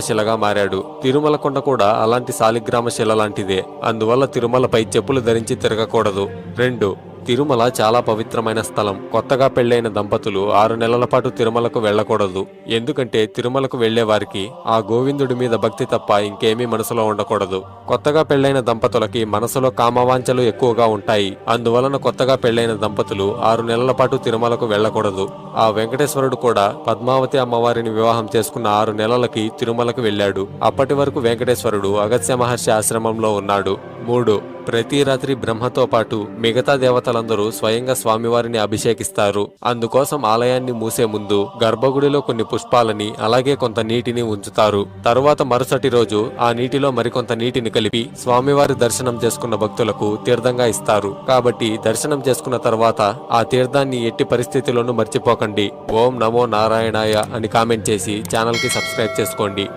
శిలగా మారాడు. తిరుమల కొండ కూడా అలాంటి శాలిగ్రామ శిల లాంటిదే. అందువల్ల తిరుమలపై చెప్పులు ధరించి తిరగకూడదు. 2. తిరుమల చాలా పవిత్రమైన స్థలం. కొత్తగా పెళ్లైన దంపతులు 6 నెలల పాటు తిరుమలకు వెళ్లకూడదు. ఎందుకంటే తిరుమలకు వెళ్లే వారికి ఆ గోవిందుడి మీద భక్తి తప్ప ఇంకేమీ మనసులో ఉండకూడదు. కొత్తగా పెళ్లైన దంపతులకి మనసులో కామవాంఛలు ఎక్కువగా ఉంటాయి. అందువలన కొత్తగా పెళ్లైన దంపతులు 6 నెలల పాటు తిరుమలకు వెళ్లకూడదు. ఆ వెంకటేశ్వరుడు కూడా పద్మావతి అమ్మవారిని వివాహం చేసుకున్న 6 నెలలకి తిరుమలకు వెళ్లాడు. అప్పటి వరకు వెంకటేశ్వరుడు అగస్త్య మహర్షి ఆశ్రమంలో ఉన్నాడు. 3. ప్రతి రాత్రి బ్రహ్మతో పాటు మిగతా దేవతలందరూ స్వయంగా స్వామివారిని అభిషేకిస్తారు. అందుకోసం ఆలయాన్ని మూసే ముందు గర్భగుడిలో కొన్ని పుష్పాలని అలాగే కొంత నీటిని ఉంచుతారు. తరువాత మరుసటి రోజు ఆ నీటిలో మరికొంత నీటిని కలిపి స్వామివారి దర్శనం చేసుకున్న భక్తులకు తీర్థంగా ఇస్తారు. కాబట్టి దర్శనం చేసుకున్న తర్వాత ఆ తీర్థాన్ని ఎట్టి పరిస్థితిలోనూ మర్చిపోకండి. ఓం నమో నారాయణాయ అని కామెంట్ చేసి ఛానల్ కి సబ్స్క్రైబ్ చేసుకోండి.